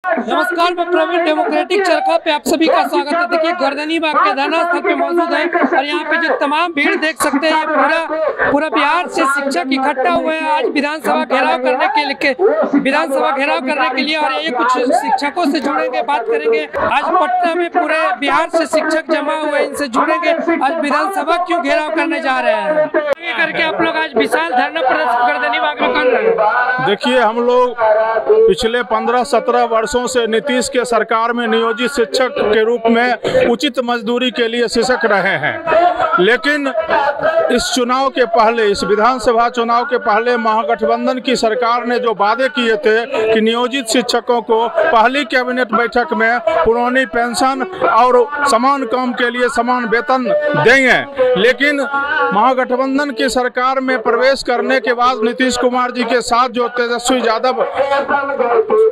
नमस्कार, मैं प्रवीण डेमोक्रेटिक चरखा पे आप सभी का स्वागत है। देखिए, गर्दनी बाग के धरना स्थल पे मौजूद है और यहाँ पे जो तमाम भीड़ देख सकते हैं, ये पूरा बिहार से शिक्षक इकट्ठा हुए हैं आज विधानसभा घेराव करने के लिए और ये कुछ शिक्षकों से जुड़ेंगे, बात करेंगे। आज पटना में पूरे बिहार से शिक्षक जमा हुए, इनसे जुड़ेंगे। आज विधानसभा क्यों घेराव करने जा रहे हैं, ये करके आप लोग आज विशाल धरना प्रदर्शन गर्दनी बाग में कर रहे हैं। देखिए, हम लोग पिछले 15-17 वर्षों से नीतीश के सरकार में नियोजित शिक्षक के रूप में उचित मजदूरी के लिए शिक्षक रहे हैं, लेकिन इस चुनाव के पहले, इस विधानसभा चुनाव के पहले महागठबंधन की सरकार ने जो वादे किए थे कि नियोजित शिक्षकों को पहली कैबिनेट बैठक में पुरानी पेंशन और समान काम के लिए समान वेतन देंगे, लेकिन महागठबंधन की सरकार में प्रवेश करने के बाद नीतीश कुमार जी के साथ जो तेजस्वी यादव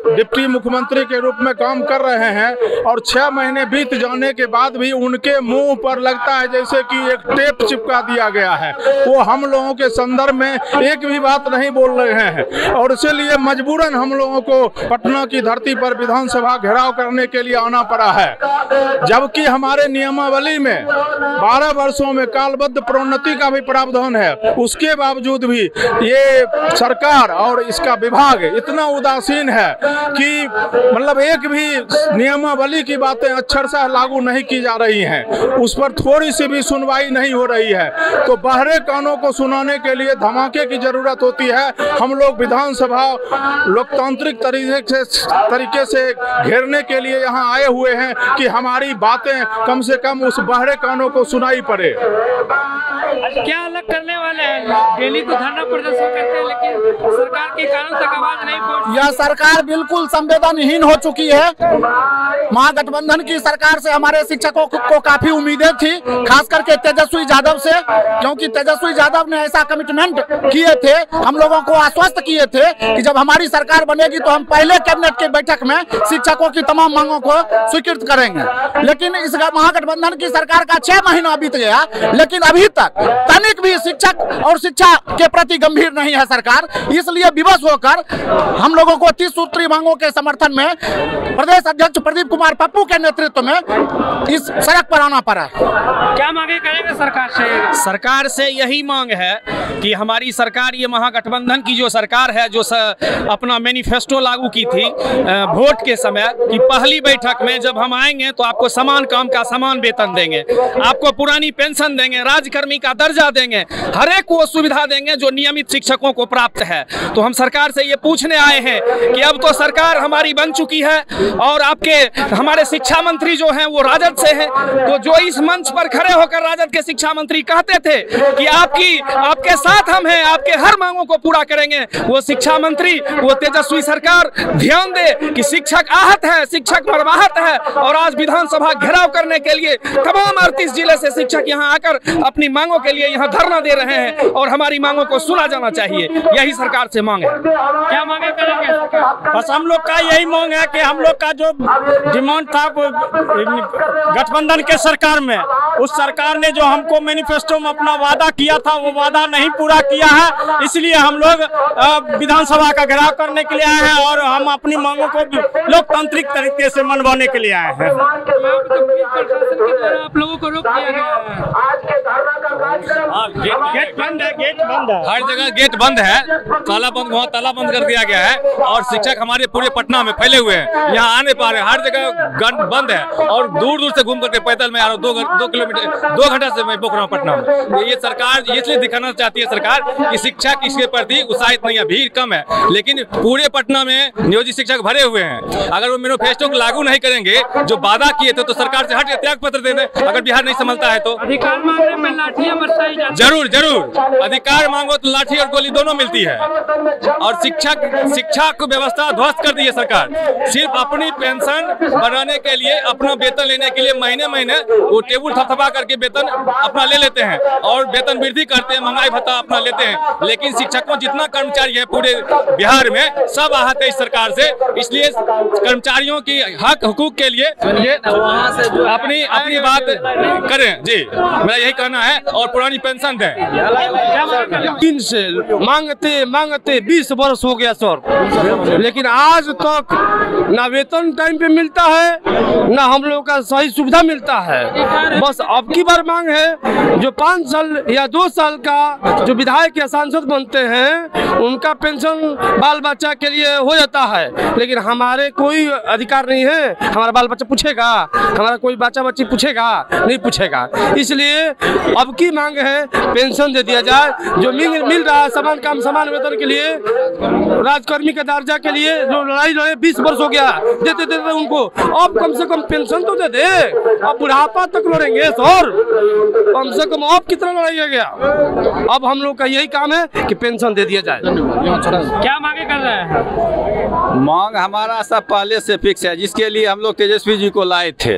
डिप्टी मुख्यमंत्री के रूप में काम कर रहे हैं और 6 महीने बीत जाने के बाद भी उनके मुंह पर लगता है जैसे कि एक टेप चिपका दिया गया है। वो हम लोगों के संदर्भ में एक भी बात नहीं बोल रहे हैं और इसीलिए मजबूरन हम लोगों को पटना की धरती पर विधानसभा घेराव करने के लिए आना पड़ा है, जबकि हमारे नियमावली में 12 वर्षों में कालबद्ध प्रोन्नति का भी प्रावधान है। उसके बावजूद भी ये सरकार और इसका विभाग इतना उदासीन है कि मतलब एक भी नियमावली की बातें अक्षरशः लागू नहीं की जा रही हैं, उस पर थोड़ी सी भी सुनवाई नहीं हो रही है। तो बहरे कानों को सुनाने के लिए धमाके की जरूरत होती है। हम लोग विधानसभा लोकतांत्रिक तरीके से घेरने के लिए यहाँ आए हुए हैं कि हमारी बातें कम से कम उस बहरे कानों को सुनाई पड़े। क्या अलग करने वाले हैं? डेली तो धरना प्रदर्शन करते हैं, लेकिन सरकार के कानून तक आवाज नहीं पहुंची। यह सरकार बिल्कुल संवेदनहीन हो चुकी है। महागठबंधन की सरकार से हमारे शिक्षकों को काफी उम्मीदें थी, खास करके तेजस्वी यादव से, क्योंकि तेजस्वी यादव ने ऐसा कमिटमेंट किए थे, हम लोगों को आश्वस्त किए थे कि जब हमारी सरकार बनेगी तो हम पहले कैबिनेट की बैठक में शिक्षकों की तमाम मांगों को स्वीकृत करेंगे। लेकिन इस महागठबंधन की सरकार का 6 महीना बीत गया, लेकिन अभी तक तनिक भी शिक्षक और शिक्षा के प्रति गंभीर नहीं है सरकार। इसलिए विवश होकर हम लोगों को 30 सूत्री मांगों के समर्थन में प्रदेश अध्यक्ष प्रदीप कुमार पप्पू के नेतृत्व में इस सड़क पर आना पड़ा। क्या मांगे करेंगे सरकार से? सरकार से यही मांग है कि हमारी सरकार, ये महागठबंधन की जो सरकार है, जो अपना मैनिफेस्टो लागू की थी वोट के समय कि पहली बैठक में जब हम आएंगे तो आपको समान काम का समान वेतन देंगे, आपको पुरानी पेंशन देंगे, राजकर्मी का दर्जा देंगे, हर एक वो सुविधा देंगे जो नियमित शिक्षकों को प्राप्त है। तो हम सरकार से ये पूछने आए हैं कि अब तो सरकार हमारी बन चुकी है और हमारे शिक्षा मंत्री जो हैं वो राजद से हैं, तो जो इस मंच पर खड़े होकर राजद के शिक्षा मंत्री कहते थे कि आपके साथ हम हैं, आपके हर मांगों को पूरा करेंगे, वो शिक्षा मंत्री, वो तेजस्वी सरकार ध्यान दे कि शिक्षक आहत है, शिक्षक मरवाहत है और आज विधानसभा घेराव करने के लिए तमाम 38 जिले से शिक्षक यहाँ आकर अपनी मांगों के लिए यहाँ धरना दे रहे हैं और हमारी मांगों को सुना जाना चाहिए। यही सरकार से मांग है। क्या मांगे करेंगे? बस हम लोग का यही मांग है कि हम लोग का जो डिमांड था गठबंधन के सरकार में, उस सरकार ने जो हमको मैनिफेस्टो में अपना वादा किया था वो वादा नहीं पूरा किया है, इसलिए हम लोग विधानसभा का घेराव करने के लिए आए हैं और हम अपनी मांगों को लोकतांत्रिक तरीके से मनवाने के लिए आए हैं। आप लोगों को रोक दिया गया है, गेट बंद है, हर जगह गेट बंद है, ताला बंद कर दिया गया है और शिक्षक हमारे पूरे पटना में फैले हुए हैं, यहाँ आने पा रहे हैं, हर जगह बंद है और दूर दूर से घूम करके पैदल में आ रहा हूँ। 2 किलोमीटर 2 घंटा से मैं बोक रहा हूँ पटना में। ये सरकार इसलिए दिखाना चाहती है सरकार कि शिक्षक इसके प्रति उत्साहित नहीं है, भीड़ कम है, लेकिन पूरे पटना में नियोजित शिक्षक भरे हुए हैं। अगर वो मैनिफेस्टो को लागू नहीं करेंगे, जो वादा किए थे, तो सरकार से हट के त्याग पत्र दे दे। अगर बिहार नहीं संभलता है तो अधिकार मांगने में लाठियां बरसाई जाती है। जरूर अधिकार मांगो तो लाठी और गोली दोनों मिलती है और शिक्षा को व्यवस्था ध्वस्त कर दी है सरकार। सिर्फ अपनी पेंशन बनाने के लिए, अपना वेतन लेने के लिए महीने महीने वो टेबल थपथपा करके वेतन अपना ले लेते हैं और वेतन वृद्धि करते हैं, महंगाई भत्ता अपना लेते हैं। लेकिन शिक्षकों जितना कर्मचारी है पूरे बिहार में सब आहत है इस सरकार से। इसलिए कर्मचारियों की हक हुकूक के लिए अपनी अपनी बात करें। जी, मेरा यही कहना है और पुरानी पेंशन दें। दिन से मांगते 20 वर्ष हो गया सर, लेकिन आज तक ना वेतन टाइम पे मिलता है ना हम लोग का सही सुविधा मिलता है। बस अब की बार मांग है जो 5 साल या 2 साल का जो विधायक या सांसद बनते हैं उनका पेंशन बाल बच्चा के लिए हो जाता है, लेकिन हमारे कोई अधिकार नहीं है। हमारा बाल बच्चा पूछेगा, हमारा कोई बच्चा बच्ची पूछेगा? नहीं पूछेगा। इसलिए अब की मांग है पेंशन दे दिया जाए, जो मिल रहा है समान काम समान वेतन के लिए, राजकर्मी के दर्जा के लिए जो लड़ाई लड़े 20 वर्ष हो गया, देते देते उनको अब कम से कम पेंशन तो दे दे। अब बुढ़ापा तक लड़ेंगे सर, कम से कम अब कितना लड़ाइया गया। अब हम लोग का यही काम है कि पेंशन दे दिया जाए। क्या मांगे कर रहे हैं? मांग हमारा सब पहले से फिक्स है, जिसके लिए हम लोग तेजस्वी जी को लाए थे।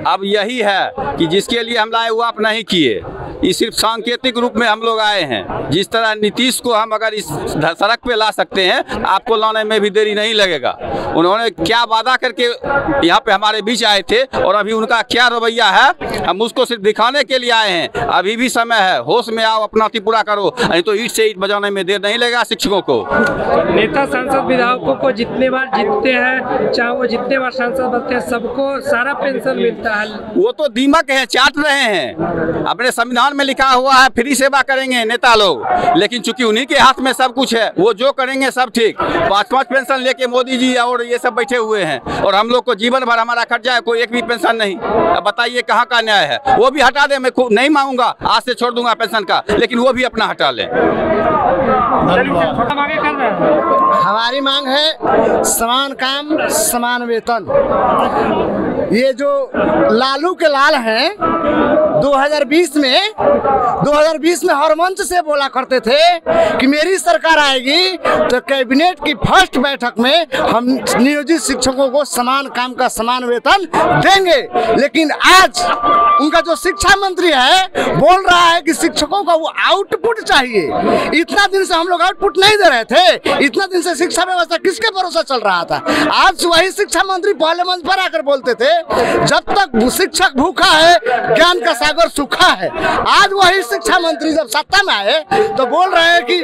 अब यही है कि जिसके लिए हम लाए वो आप नहीं किए, ये सिर्फ सांकेतिक रूप में हम लोग आए हैं। जिस तरह नीतीश को हम अगर इस सड़क पे ला सकते हैं, आपको लाने में भी देरी नहीं लगेगा। उन्होंने क्या वादा करके यहाँ पे हमारे बीच आए थे और अभी उनका क्या रवैया है, हम उसको सिर्फ दिखाने के लिए आए हैं। अभी भी समय है, होश में आओ, अपना अति पूरा करो, नहीं तो ईंट से ईंट बजाने में देर नहीं लगेगा शिक्षकों को। नेता सांसद विधायकों को जितने बार जीतते हैं, चाहे वो जितने बार सांसद बनते हैं, सबको सारा पेंशन मिलता है। वो तो दीमक है, चाट रहे हैं। अपने संविधान में लिखा हुआ है फ्री सेवा करेंगे नेता लोग, लेकिन चूंकि उन्हीं के हाथ में सब कुछ है, वो जो करेंगे सब ठीक। 5-5 पेंशन लेके मोदी जी और ये सब बैठे हुए हैं और हम लोग को जीवन भर हमारा खर्चा है, कोई एक भी पेंशन नहीं। अब बताइए कहाँ का न्याय है? वो भी हटा दे, मैं नहीं मांगूंगा, आज से छोड़ दूंगा पेंशन का, लेकिन वो भी अपना हटा लें। मांगे कर रहे हैं। हमारी मांग है समान काम समान वेतन। ये जो लालू के लाल हैं 2020 में हर मंच से बोला करते थे कि मेरी सरकार आएगी तो कैबिनेट की फर्स्ट बैठक में हम नियोजित शिक्षकों को समान काम का समान वेतन देंगे। लेकिन आज उनका जो शिक्षा मंत्री है बोल रहा है कि शिक्षकों का वो आउटपुट चाहिए। इतना दिन से हम लोग आउटपुट नहीं दे रहे थे, इतना दिन से शिक्षा व्यवस्था किसके भरोसा चल रहा था। आज वही शिक्षा मंत्री पहले मंच पर आकर बोलते थे जब तक शिक्षक भूखा है ज्ञान का सागर सूखा है। आज वही शिक्षा मंत्री जब सत्ता में आए तो बोल रहे हैं कि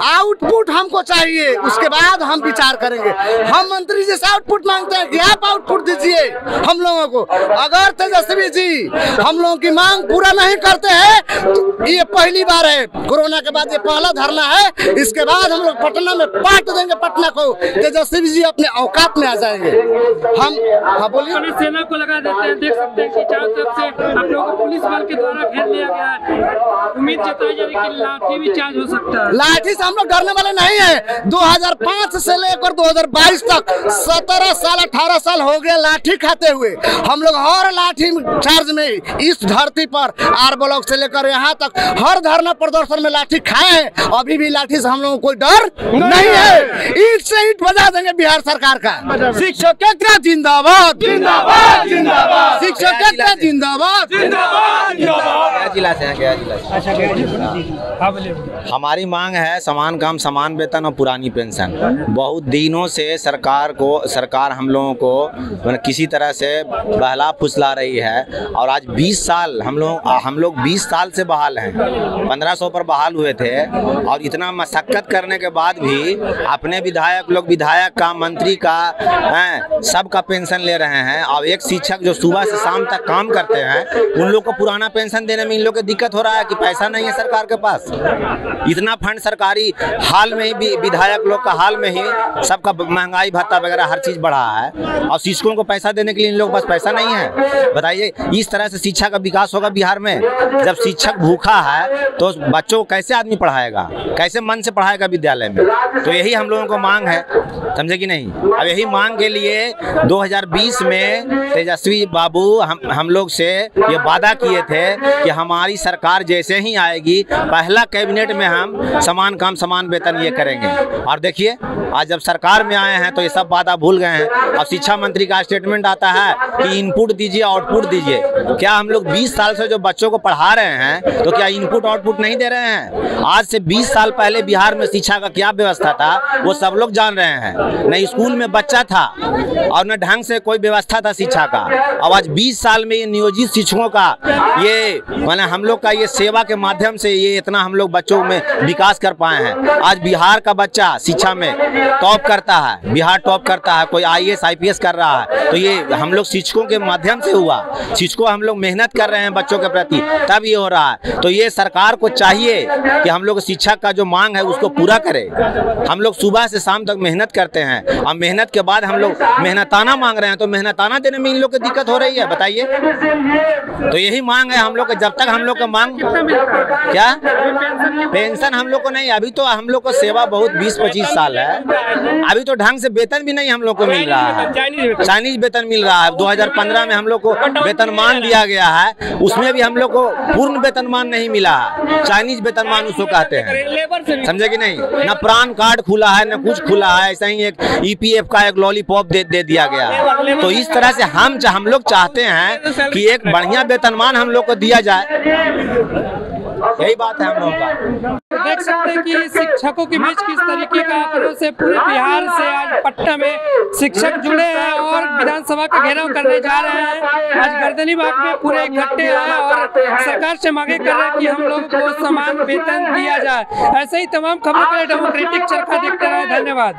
आउटपुट हमको चाहिए, उसके बाद हम विचार करेंगे। हम मंत्री जी से आउटपुट मांगते हैं कि आप आउटपुट दीजिए हम लोगों को। अगर तेजस्वी जी हम लोगों की मांग पूरा नहीं करते हैं तो ये पहली बार है, कोरोना के बाद ये पहला धरना है। इसके बाद हम लोग पटना में पाट देंगे पटना को, तेजस्वी जी अपने औकात में आ जाएंगे। हम बोलिए सेना को लगा देते हैं, देख सकते हैं कि चारों तरफ से आप लोगों को पुलिस बल के द्वारा घेर लिया गया है। उम्मीद जताई जा रही है कि लाठी भी चार्ज हो सकता है। लाठी से हम लोग डरने वाले नहीं है। 2005 से लेकर 2022 तक 17 साल 18 साल हो गए लाठी खाते हुए। हम लोग हर लाठी चार्ज में इस धरती पर आर ब्लॉक से लेकर यहाँ तक हर धरना प्रदर्शन में लाठी खाए हैं। अभी भी लाठी से हम लोगों को कोई डर नहीं है। ईंट से ईंट बजा देंगे बिहार सरकार का। शिक्षक जिंदाबाद जिंदाबाद जिंदाबाद, शिक्षक जिंदाबाद जिंदाबाद। क्या जिला से हैं? क्या जिला से? हमारी मांग है समान काम समान वेतन और पुरानी पेंशन। बहुत दिनों से सरकार हम लोगों को किसी तरह से बहला फुसला रही है और आज 20 साल हम लोग 20 साल से बहाल हैं। 1500 पर बहाल हुए थे और इतना मशक्कत करने के बाद भी अपने विधायक का मंत्री का सबका पेंशन ले रहे हैं। और एक शिक्षक जो सुबह से शाम तक काम करते हैं उन लोग को पुराना पेंशन देने में इन लोग को दिक्कत हो रहा है कि पैसा नहीं है सरकार के पास। इतना फंड सरकारी हाल में ही विधायक लोग का हाल में ही सबका महंगाई भत्ता वगैरह हर चीज बढ़ा है और शिक्षकों को पैसा देने के लिए इन लोगों के पास पैसा नहीं है। बताइए इस तरह से शिक्षा का विकास होगा बिहार में? जब शिक्षक भूखा है तो बच्चों को कैसे आदमी पढ़ाएगा, कैसे मन से पढ़ाएगा विद्यालय में? तो यही हम लोगों को मांग है। समझे कि नहीं। अब यही मांग के लिए 2020 में तेजस्वी बाबू हम लोग से ये वादा किए थे कि हमारी सरकार जैसे ही आएगी पहला कैबिनेट में हम समान काम समान वेतन ये करेंगे। और देखिए आज जब सरकार में आए हैं तो ये सब वादा भूल गए हैं। अब शिक्षा मंत्री का स्टेटमेंट आता है कि इनपुट दीजिए आउटपुट दीजिए। क्या हम लोग 20 साल से जो बच्चों को पढ़ा रहे हैं तो क्या इनपुट आउटपुट नहीं दे रहे हैं? आज से 20 साल पहले बिहार में शिक्षा का क्या व्यवस्था था वो सब लोग जान रहे हैं। न स्कूल में बच्चा था और न ढंग से कोई व्यवस्था था शिक्षा का। अब आज 20 साल में ये नियोजित शिक्षकों का ये माने हम लोग का ये सेवा के माध्यम से ये इतना हम लोग बच्चों में विकास कर पाए हैं। आज बिहार का बच्चा शिक्षा में टॉप करता है, बिहार टॉप करता है, कोई IAS IPS कर रहा है तो ये हम लोग शिक्षकों के माध्यम से हुआ। शिक्षकों हम लोग मेहनत कर रहे हैं बच्चों के प्रति तब ये हो रहा है। तो ये सरकार को चाहिए कि हम लोग शिक्षा का जो मांग है उसको पूरा करें। हम लोग सुबह से शाम तक मेहनत करते हैं और मेहनत के बाद हम लोग मेहनताना मांग रहे हैं तो मेहनताना देने में इन लोग की दिक्कत हो रही है, बताइए। तो यही मांग है हम लोग, जब तक हम लोग का मांग क्या पेंशन हम लोग को नहीं, अभी तो हम लोग को सेवा बहुत 20-25 साल है, अभी तो ढंग से वेतन भी नहीं हम लोग को मिल रहा है। चाइनीज वेतन मिल रहा है। 2015 में हम लोग को वेतनमान दिया गया है, उसमें भी हम लोग को पूर्ण वेतनमान नहीं मिला है, चाइनीज वेतनमान उसको कहते हैं, समझे कि नहीं। न प्राण कार्ड खुला है न कुछ खुला है, ऐसा ही एक EPF का एक लॉलीपॉप दे दिया गया है। तो इस तरह से हम लोग चाहते हैं कि एक बढ़िया वेतनमान हम लोग को दिया जाए, यही बात है हम लोग का। देख सकते हैं कि शिक्षकों के बीच किस तरीके का आंकड़ों से पूरे बिहार से आज पटना में शिक्षक जुड़े हैं और विधानसभा का घेराव करने जा रहे हैं। आज गर्दनीबाग में पूरे इकट्ठे हैं और सरकार से मांगे कर रहे हैं कि हम लोगों को समान वेतन दिया जाए। ऐसे ही तमाम खबरों के लिए डेमोक्रेटिक चरखा देखते रहे। धन्यवाद।